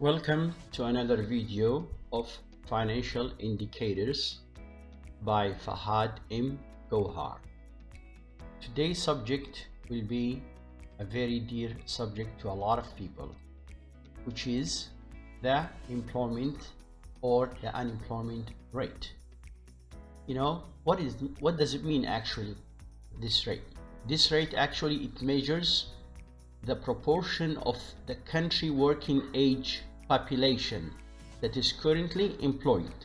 Welcome to another video of Financial Indicators by Fahad M. Gohar. Today's subject will be a very dear subject to a lot of people, which is the employment or the unemployment rate. What does it mean actually, this rate? This rate actually it measures the proportion of the country working age population that is currently employed.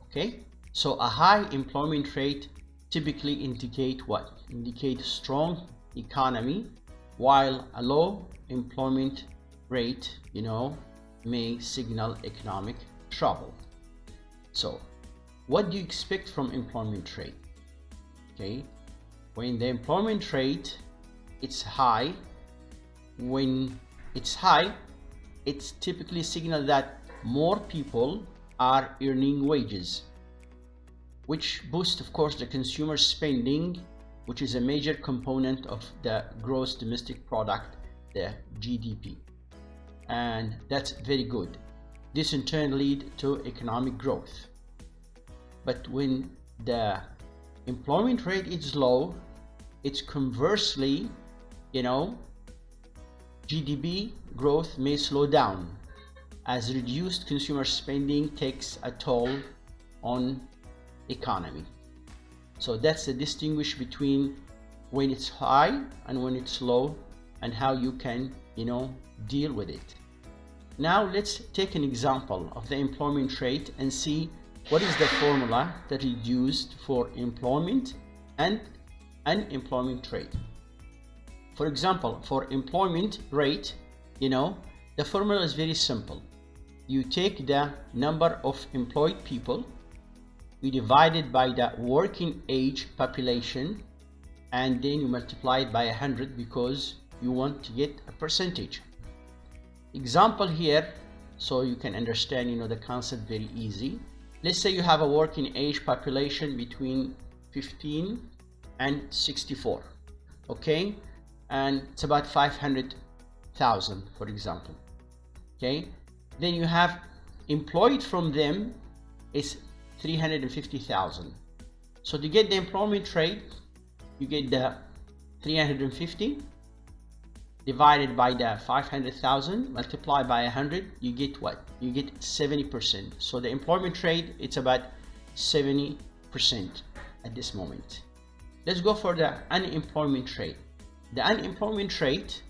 Okay, so a high employment rate typically indicate what? Indicate strong economy, while a low employment rate, may signal economic trouble. So what do you expect from employment rate? Okay, when the employment rate it's high, when it's high, it's typically signal that more people are earning wages, which boosts, of course, the consumer spending, which is a major component of the gross domestic product, the GDP, and that's very good. This in turn lead to economic growth. But when the employment rate is low, it's conversely, GDP growth may slow down as reduced consumer spending takes a toll on economy. So that's the distinguish between when it's high and when it's low, and how you can deal with it. Now let's take an example of the employment rate and see what is the formula that is used for employment and unemployment rate. For example, for employment rate, the formula is very simple. You take the number of employed people, you divide it by the working age population, and then you multiply it by 100 because you want to get a percentage. Example here, so you can understand the concept very easy. Let's say you have a working age population between 15 and 64, okay, and it's about 500,000, for example. Okay, then you have employed from them is 350,000. So to get the employment rate, you get the 350 divided by the 500,000 multiplied by 100. You get what? You get 70%. So the employment rate, it's about 70% at this moment. Let's go for the unemployment rate. The unemployment rate,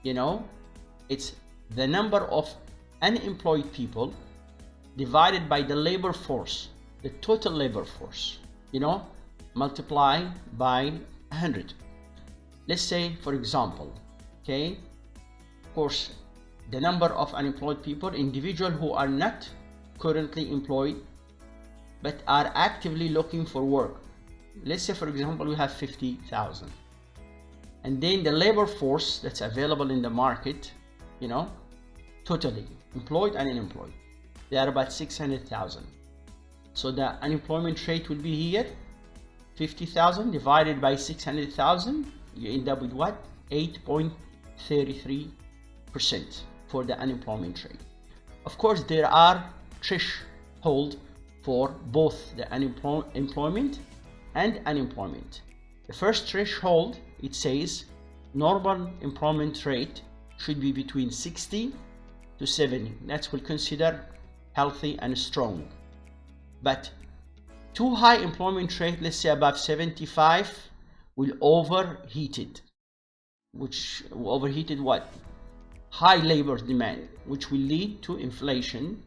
it's the number of unemployed people divided by the labor force, the total labor force, multiply by 100. Let's say, for example, okay, of course, the number of unemployed people, individuals who are not currently employed but are actively looking for work. Let's say, for example, we have 50,000. And then the labor force that's available in the market, totally employed and unemployed, they are about 600,000. So the unemployment rate will be here 50,000 divided by 600,000. You end up with what? 8.33% for the unemployment rate. Of course, there are thresholds for both the employment and unemployment. The first threshold, it says normal employment rate should be between 60 to 70. That's what we consider healthy and strong. But too high employment rate, let's say above 75, will overheated. Which overheated what? High labor demand, which will lead to inflation.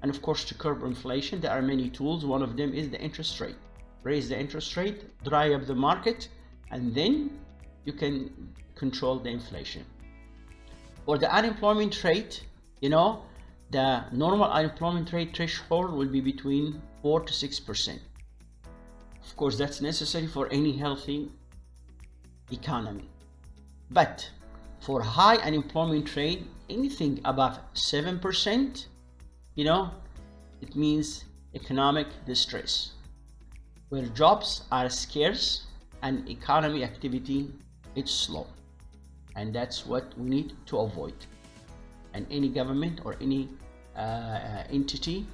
And of course, to curb inflation, there are many tools. One of them is the interest rate. Raise the interest rate, dry up the market, and then you can control the inflation. For the unemployment rate, the normal unemployment rate threshold will be between 4 to 6%. Of course, that's necessary for any healthy economy. But for high unemployment rate, anything above 7%, it means economic distress, where jobs are scarce and economy activity is slow. And that's what we need to avoid. And and any government or any entity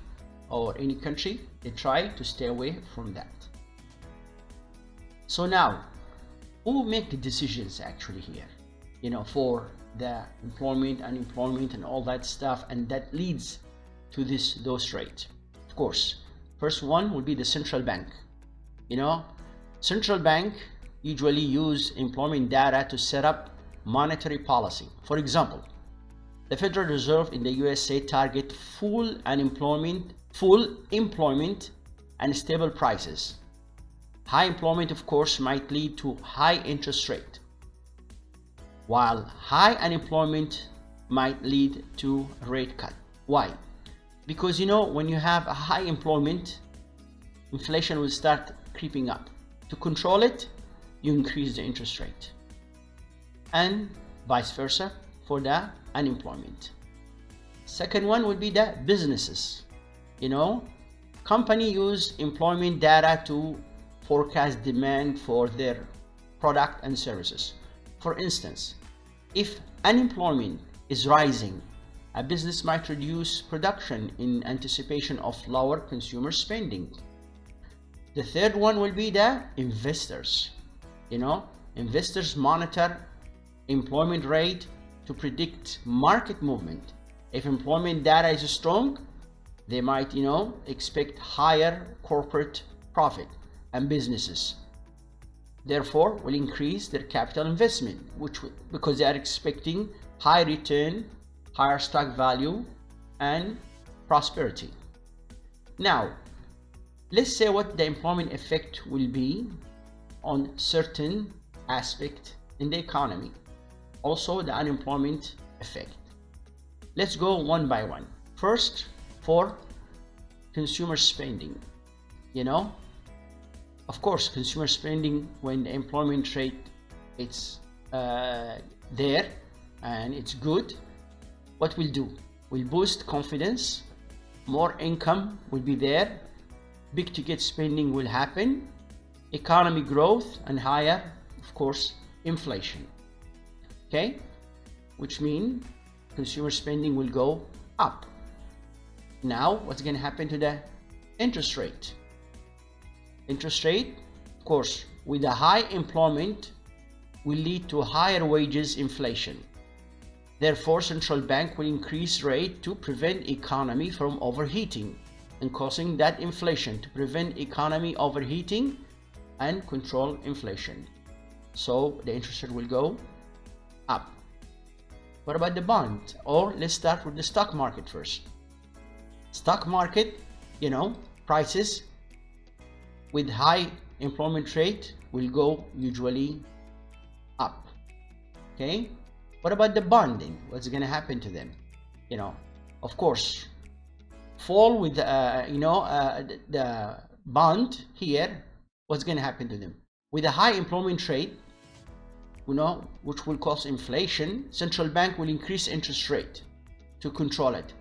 or any country, they try to stay away from that. So now, who make the decisions actually here, you know, for the employment, unemployment, and all that stuff, and that leads to those rates? Of course, first one will be the central bank. You know, central bank usually use employment data to set up monetary policy. For example, the Federal Reserve in the USA target full employment and stable prices. High employment, of course, might lead to high interest rate, while high unemployment might lead to a rate cut. Why? Because, you know, when you have a high employment, inflation will start creeping up. To control it, you increase the interest rate, and vice versa for the unemployment. Second one would be the businesses. You know, company use employment data to forecast demand for their product and services. For instance, if unemployment is rising, a business might reduce production in anticipation of lower consumer spending. The third one will be the investors. You know, investors monitor employment rate to predict market movement. If employment data is strong, they might, you know, expect higher corporate profit, and businesses therefore will increase their capital investment, because they are expecting high return, higher stock value, and prosperity. Now, let's say what the employment effect will be on certain aspect in the economy. Also, the unemployment effect. Let's go one by one. First, for consumer spending. You know, of course, consumer spending, when the employment rate it's there and it's good, what will do? Will boost confidence, more income will be there, big ticket spending will happen, economy growth, and higher, of course, inflation. Okay, which means consumer spending will go up. Now, what's going to happen to the interest rate? Interest rate, of course, with a high employment will lead to higher wages inflation. Therefore, central bank will increase rate to prevent economy from overheating and causing that inflation, to prevent economy overheating and control inflation. So the interest rate will go up. What about the bond? Or let's start with the stock market first. Stock market, you know, prices with high employment rate will go usually up. Okay, what about the bonding? What's going to happen to them? You know, of course, fall with the bond here. What's going to happen to them? With a high employment rate, you know, which will cause inflation, central bank will increase interest rate to control it.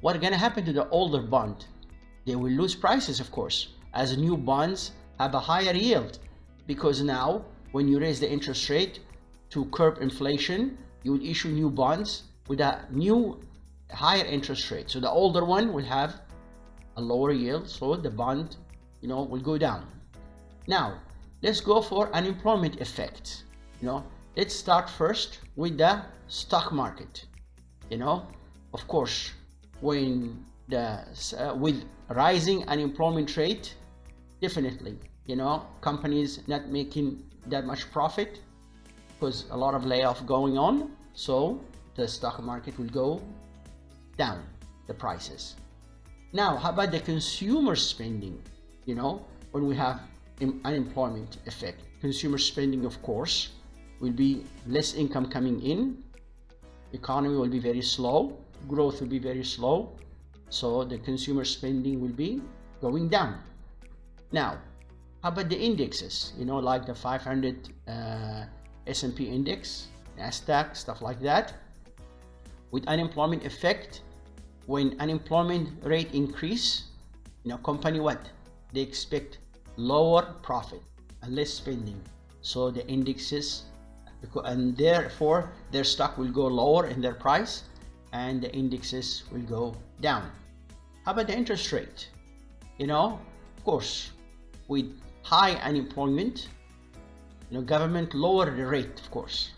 What's going to happen to the older bond? They will lose prices, of course, as new bonds have a higher yield, because now when you raise the interest rate to curb inflation, you will issue new bonds with a new higher interest rate. So the older one will have a lower yield, so the bond, you know, will go down. Now let's go for unemployment effect. You know, let's start first with the stock market. You know, of course, when with rising unemployment rate, definitely, you know, companies not making that much profit because a lot of layoff going on, so the stock market will go down, the prices. Now, how about the consumer spending? You know, when we have unemployment effect, consumer spending, of course, will be less income coming in, economy will be very slow, growth will be very slow, so the consumer spending will be going down. Now, how about the indexes? You know, like the 500 S&P index, NASDAQ, stuff like that. With unemployment effect, when unemployment rate increase, you know, company what? They expect lower profit and less spending. So the indexes, and therefore their stock will go lower in their price, and the indexes will go down. How about the interest rate? You know, of course, with high unemployment, you know, government lower the rate, of course,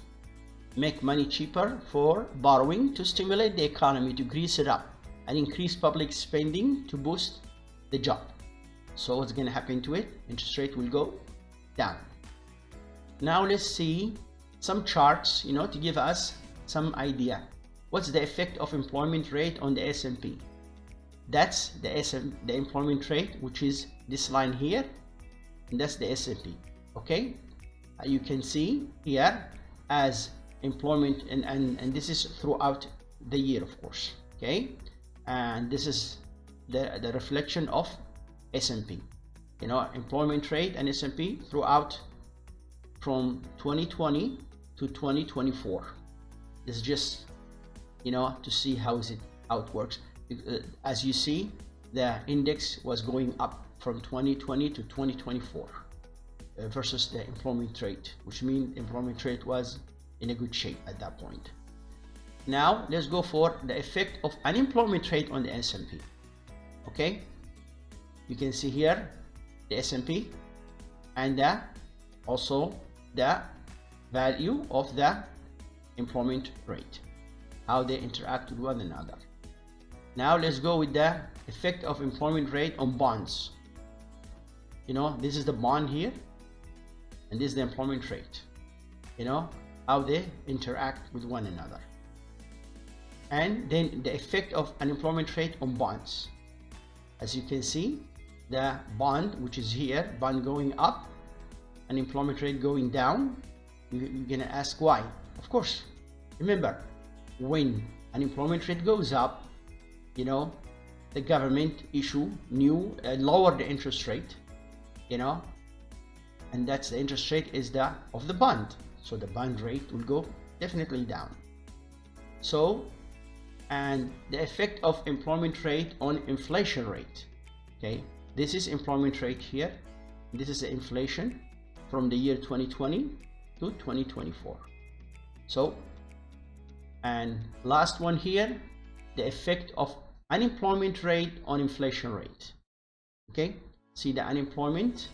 make money cheaper for borrowing to stimulate the economy, to grease it up, and increase public spending to boost the job. So what's going to happen to it? Interest rate will go down. Now let's see some charts, you know, to give us some idea. What's the effect of employment rate on the S&P? That's the employment rate, which is this line here, and that's the S&P. Okay, you can see here as employment, and this is throughout the year, of course. Okay, and this is the reflection of S&P, you know, employment rate and S&P throughout from 2020 to 2024. This is just, you know, to see how it works. As you see, the index was going up from 2020 to 2024 versus the employment rate, which means employment rate was in a good shape at that point. Now let's go for the effect of unemployment rate on the S&P. Okay, you can see here the S&P and also the value of the employment rate, how they interact with one another. Now let's go with the effect of employment rate on bonds. You know, this is the bond here, and this is the employment rate. You know, how they interact with one another. And then the effect of unemployment rate on bonds. As you can see, the bond, which is here, bond going up, unemployment rate going down. You're gonna ask why. Of course, remember, when unemployment rate goes up, you know, the government issue new lower the interest rate, you know, and that's the interest rate is the of the bond, so the bond rate will go definitely down. So, and the effect of employment rate on inflation rate. Okay, this is employment rate here, this is the inflation from the year 2020 to 2024. So, and last one here, the effect of unemployment rate on inflation rate. Okay, see the unemployment,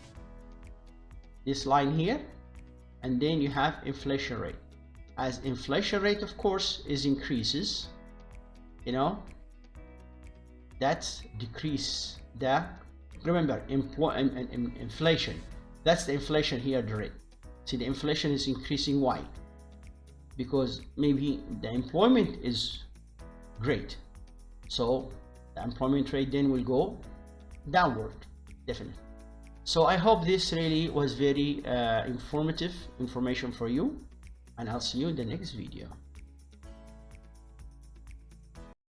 this line here, and then you have inflation rate. As inflation rate, of course, is increases, you know, that's decrease the, remember, inflation, that's the inflation here, the rate. See, the inflation is increasing. Why? Because maybe the employment is great, so the employment rate then will go downward, definitely. So I hope this really was very informative information for you, and I'll see you in the next video.